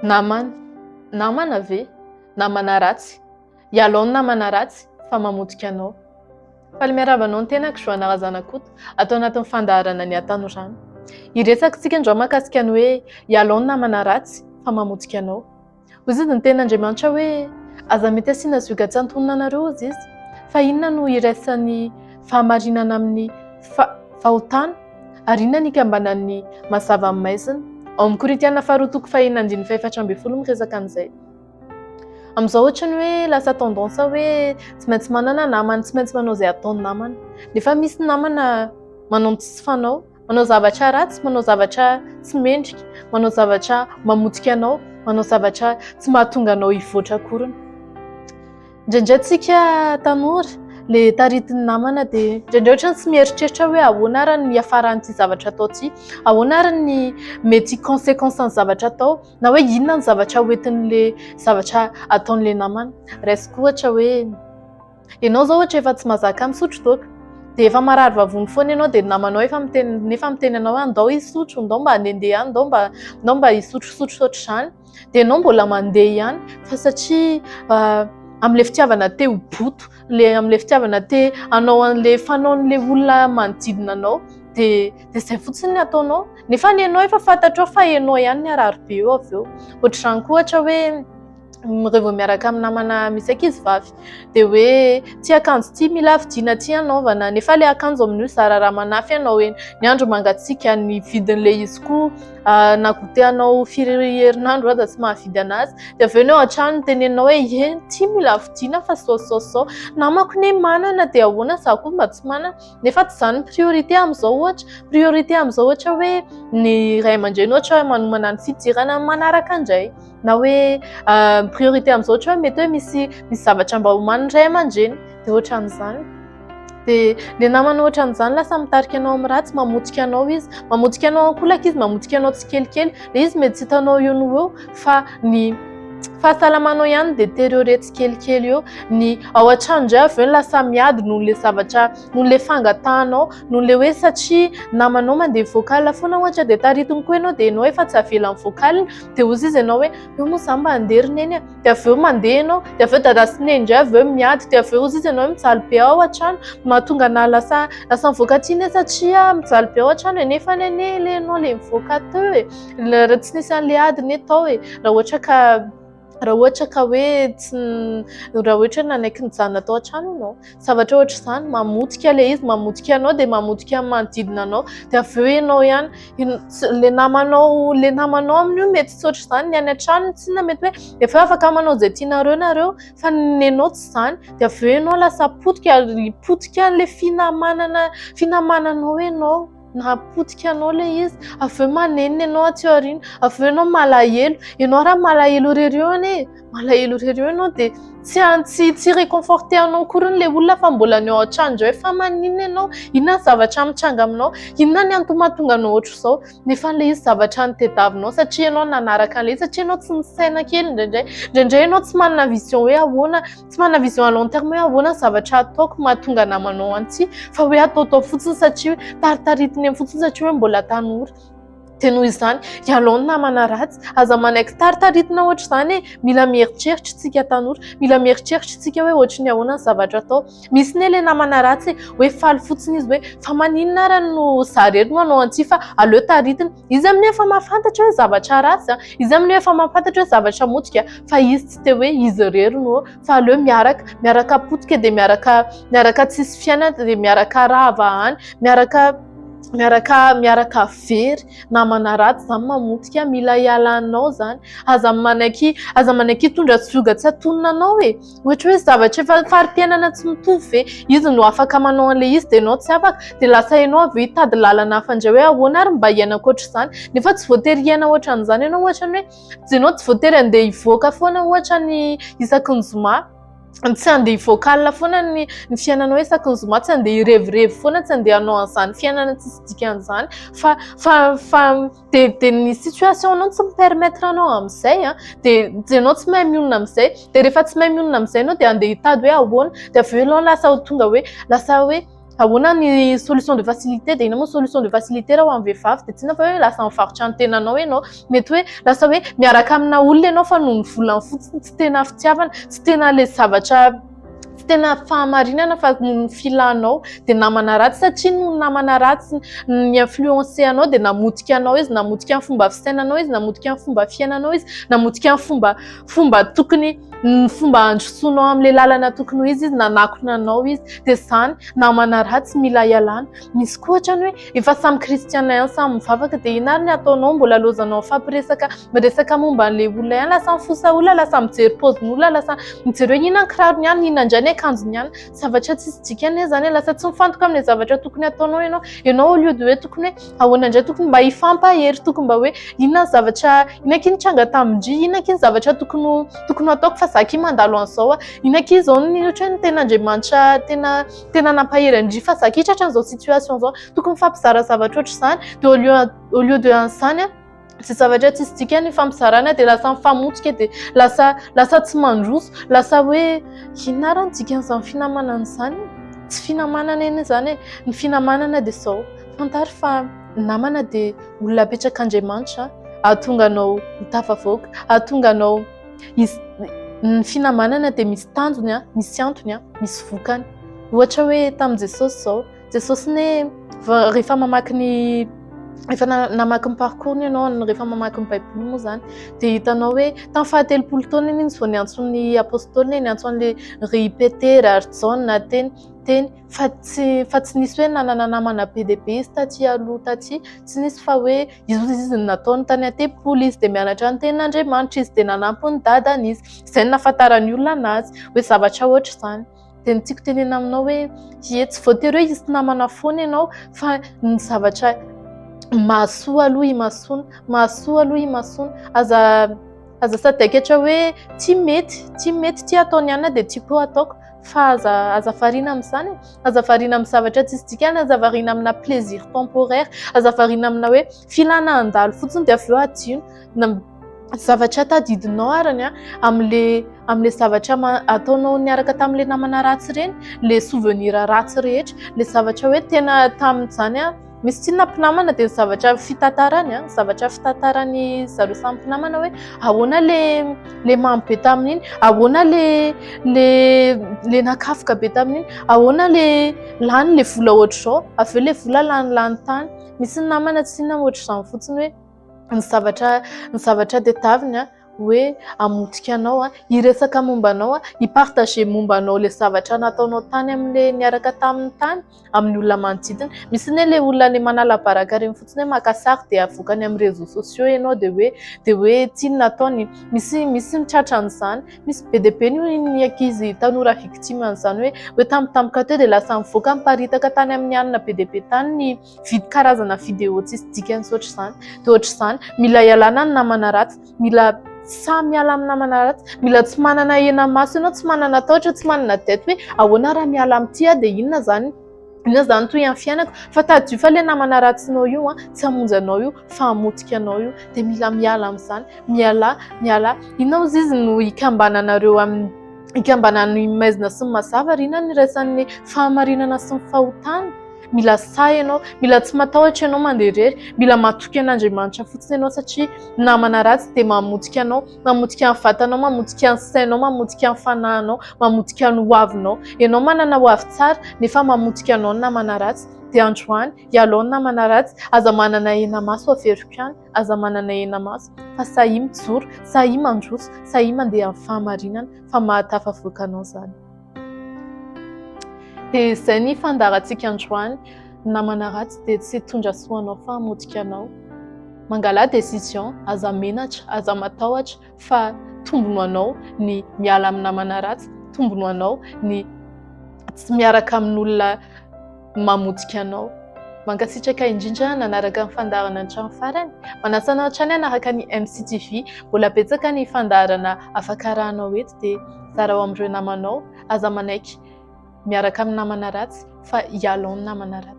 Namana ve namana ratsy ialao ny namana ratsy fa mamotika anao. Faly miaravanao ny tenako Joana Razanakota atao anatin'ny fandaharana ny an-tanorano. Hiresaka andreo mahakasika ny hoe ialao ny namana ratsy fa mamotika anao. Hoy izy ny ten'Andriamanitra hoe aza mety asiana zoga-tsantonina anareo hozy izy fa inona no iraisan'ny fahamarinana amin'ny fahotana ary inona ny ikambanan'ny mazava amin'ny maizina. Ao amin'ny Korintiana 2:1-4 miresaka an'izay. Amin'izao ohatra ny hoe lasa tendance hoe tsy maintsy manana namana, tsy maintsy manao izay ataon'ny namana. Nefa misy namana manao tsy fanao, manao zavatra ratsy, manao zavatra tsy mendrika, manao zavatra mamotika anao, manao zavatra tsy mahatonga anao hivoatra akoriny. Indraindray tsika tanora le taritin'ny namana dia indraindray ohatrany tsy mieritreritra hoe ahoana ary ny hafaran'ity zavatra atao ity, ahoana ary ny mety conséquence ny zavatra atao, na hoe inona ny zavatra hoentin'le zavatra ataon'le namana. Raisiko ohatra hoe ianao zao ohatra efa tsy mazaka misotro toaka dia efa marary vavony foana ianao dia namanao efa miteny anao hoe andao hisotro, ndao mba handehandeha ihany, ndao mba hisotrosotro ohatr'izany dia ianao mbola mandeha ihany fa satria amin'ilay fitiavana te ho boto, amin'ilay fitiavana te hanao an'ilay fanaon'ilay olona manodidina anao dia izay fotsiny ny ataonao. Nefa ianao efa fantatrao fa ianao ihany ny arary be eo avy eo. Ohatr'izany koa ohatra hoe rehefa miaraka amin'ny namana misy ankizivavy dia hoe ty akanjo ty mila vidiana ty anaovana, nefa ilay akanjo amin'io zara raha manafy ianao eny, ny andro mangatsiaka ny vidin'ilay izy koa na goûter-anao firy herinandro aza tsy mahavidy anazy dia avy eo ianao an-trano teneninao hoe ty mila vidiana fa sao. Namako ne manana dia ahoana za koa mba tsy manana. Nefa tsy izany priorité amin'izao ohatra. Priorité amin'izao ohatra hoe ny ray aman-dreny ohatra hoe manomana ny fidirana manaraka indray, na hoe priorité amin'izao ohatra hoe mety hoe misy zavatra mba homanin'ny ray aman-dreny dia ohatran'izany. Dia le namana ohatran'izany lasa mitarika anao amin'ny ratsy, mamotika anao izy, mamotika anao akolaka izy, mamotika anao tsikelikely. Ilay izy mety tsy hitanao eo no eo fa ny fahasalamanao ihany détérioré tsikelikely eo, ny ao an-trano indray avy eo lasa miady noho le zavatra, noho le fangatahanao, noho le hoe satria namanao mandeha vocal foana ohatra dia taritiny koa ianao dia ianao efa tsy avela amin'ny vocal dia hozy izy ianao hoe eo moa izany mba handerina eny dia avy eo mandeha ianao dia avy eo dadasiny indray avy eo miady dia avy eo hozy izy ianao hoe mijaly be ao an-trano mahatonga ana lasa mivoaka tiana satria mijaly be ao an-trano nefa ane le ianao le mivoaka teo raha tsy nisy an'le adiny atao raha ohatra ka hoe raha ohatra nanaiky nijanona tao an-trano ianao, zavatra ohatr'izany mamotika le izy, mamotika anao dia mamotika amin'ny manodidina anao dia avy eo ianao ihany le namanao amin'io mety tsy ohatr'izany, ny any an-trano tsinona mety hoe efa afaka manao izay tianareo nareo fa ny anao tsy izany dia avy eo ianao lasa potika an'ilay finamananao ianao. Nahapotika anao le izy, avy eo manenina ianao aty aoriana, avy eo ianao malahelo, ianao raha malahelo irery ianao dia tsy réconforté anao akory le olona fa mbola ny ao an-trano indray fa maninona ianao, inona zavatra mitranga aminao, inona ny antony mahatonga anao ohatr'izao, nefa le izy zavatra nitadiavinao satria ianao nanaraka an'ilay izy, satria ianao tsy misaina kely indraindray ianao tsy manana vision hoe ahoana, tsy manana vision à long terme hoe ahoana zavatra ataoko mahatonga namanao an'ity fa hoe ataotao fotsiny satria taritaritiny fotsiny satria hoe mbola tanora. Dia noho izany ialao ny namana ratsy, aza manaiky taritaritina ohatr'izany mila mieritreritra tsika tanora, mila mieritreritra tsika hoe ohatrin'ny ahoana ny zavatra atao. Misy ne le namana ratsy hoe faly fotsiny izy hoe fa maninona ary no zarery no anao an'ity fa aleo taritina, izy amin'io efa mahafantatra hoe zavatra ratsy, izy amin'io efa mahafantatra hoe zavatra motika fa izy tsy te hoe izy rery no fa aleo miaraka potika dia miaraka tsisy fiainana dia miaraka rava any, miaraka very. Namana ratsy izany mamotika, mila ialanao izany, aza manaiky hitondra zoga-tsantonina anao ohatra hoe zavatra efa fari-piainana tsy mitovy izy no afaka manao an'ilay izy dia ianao tsy afaka dia lasa ianao avy hitady lalana hafa indray hoe ahoana ary mba hiainako ohatr'izany, nefa tsy voatery hiaina ohatran'izany ianao ohatra ny hoe ianao tsy voatery handeha hivoaka foana ohatra ny isaky ny zoma, tsy handeha vocal foana ny fiainanao isaky ny zoma, tsy handeha hirevirevy foana, tsy handeha hanao an'izany fiainana tsisy dikan'izany fa dia ny situation anao tsy mipermettre anao amin'izay dia ianao tsy mahay mionona amin'izay dia rehefa tsy mahay mionona amin'izay ianao dia handeha hitady hoe ahoana dia avy eo ianao lasa tonga hoe ahoana ny solution de facilité dia ina moa solution de facilité raha ho an'ny vehivavy dia tsy na fa hoe lasa mivarotra ny tenanao ianao mety hoe lasa hoe miaraka amina olona ianao fa noho ny volany fotsiny tsy tena fitiavana tsy tena le zavatra tsy tena fahamarinana fa ny filanao dia namana ratsy satria no namana ratsy ny influencer anao dia namotika anao izy namotika ny fomba fisainanao izy namotika ny fomba fiainanao izy namotika ny fomba tokony ny fomba androsoanao amin'ilay lalana tokony ho izy nanakona anao izy dia izany namana ratsy mila ialana misy koa ohatrany hoe efa samy kristiana ihany samy mivavaka dia ina ary ny ataonao mbola lozanao fampiresaka miresaka momba an'ilay olona ihany lasa mifosa olona lasa mijery paozin'olona lasa mijery hoe ina ny kirarony ihany ina indray ny akanjony ihany zavatra tsisy dikany zany lasa tsy mifantoka amin'ilay zavatra tokony ataonao ianao au lieu de hoe tokony hoe ahoana indray tokony mba hifampahery tokony mba hoe inona zavatra ina ky nitranga tamindry ina ky zavatra tokony ataoko fa za ky mandalo an'izao ina ky zao ny ohatra ny tena Andriamanitra tena nampahery andry fa za ky tratra an'izao situation zao tokony mifampizara zavatra ohatra izany dia au lieu de an'izany tsy zavatra tsisy dikany fampizarana dia lasa mifamotsika dia lasa tsy mandroso lasa hoe inona ary ny dikan'izany finamanana izany tsy finamanana eny izany ny finamanana dia izao fantary fa namana dia olona apetrak'Andriamanitra ahatonga anao mitafavoaka ahatonga anao ny finamanana dia misy tanjony misy antony misy vokany ohatra hoe tamin'i Jesosy zao Jesosy rehefa mamaky ny efa namaky ny parcours ianao rehefa mamaky ny baiboly moa zany dia hitanao hoe tamin'ny fahatelopolo taona iny izy vao niantson'ny apôstôly niantson'le ry Petera ary Jaona teny fa tsy nisy hoe nanana namana be dia be izy taty aloha taty tsy nisy fa hoe izy nataony tany an-tempoly izy dia mianatra ny tenin'Andriamanitra izy dia nanampy ny dadany izy izay ny nahafantarany olona anazy hoe zavatra ohatra izany dia ny tiako tenena aminao hoe tsy voatery hoe hisy namana foana ianao fa ny zavatra mahasoa aloha imasona aza sadaikatra hoe ty mety ty ataony ihany dia ty koa ataoko fa aza variana amin'izany aza variana amin'ny zavatra tsisy dikany aza variana amina plaisir temporaire aza variana amina hoe filana andalo fotsiny dia avy eo adino zavatra tadidinao arany amin'le zavatra ataonao niaraka tamin'le namana ratsy ireny le souvenir ratsy rehetra le zavatra hoe tena tamin'izany misy tsy nampinamana dia zavatra fitantarany zareo samy mpinamana hoe ahoana le mamy be tamin'iny ahoana le nakafoka be tamin'iny ahoana le lany le vola ohatra izao avy eo le vola lany tany misy ny namana tsy inona ohatra izany fotsiny hoe ny zavatra tadiaviny hoe amotika anao hiresaka momba anao hipartager momba anao le zavatra nataonao tany amin'le niaraka tamin'ny tany amin'ny olona manodidina misy le olona le manala baraka reny fotsiny hoe maka sary dia avokany amin'ny réseaux sociaux ianao dia hoe tsy nataony misy mitratra an'izany misy be dia be ny ankizy tanora victime an'izany hoe tampotampoka teo dia lasa mivoaka miparitaka tany amin'ny anina be dia be tany ny karazana vidéo tsisy dikany sotra izany dia ohatra izany mila ialana ny namana ratsy mila samy miala amin'ny namana ratsy mila tsy manana hena maso ianao tsy manana tahotra tsy manana dette hoe ahoana raha miala amin'ity dia inona zany toy amin'ny fiainako fa tadio fa le namana ratsinao io tsy hamonjy anao io fa hamotika anao io dia mila miala amin'izany miala inona ozy izy no hikambananareo amin'ny hikambanany maizina sy ny mazava ry inona ny raisan'ny fahamarinana sy ny fahotana mila say ianao mila tsy matahotra ianao mandeha irery mila matoky an'Andriamanitra fotsiny ianao satria namana ratsy dia mamotika anao mamotika ny vatanao mamotika ny sainao mamotika ny fanahinao mamotika ny hoavinao ianao manana hoavy tsara nefa mamotika anao ny namana ratsy dia androany ialao ny namana ratsy aza manana hena maso averiko ihany aza manana hena maso fa sahy mijoro sahy mandroso sahy mandeha amin'ny fahamarinana fa mahatafavoaka anao zany dia izay ny fandarantsika androany namana ratsy dia tsy hitondra soanao fa hamotika anao mangala décision aza menatra aza matahotra fa tombony anao ny miala amin'ny namana ratsy tombony anao ny tsy miaraka amin'olona mamotika anao mankasitraka indrindra nanaraka ny fandaharana hatramin'ny farany manasana hatrany hanaraka ny MCTV mbola betsaka ny fandaharana afaka arahanao eto dia tsara ho amin'ireo namanao aza manaiky miaraka amin'ny namana ratsy fa ialao ny namana ratsy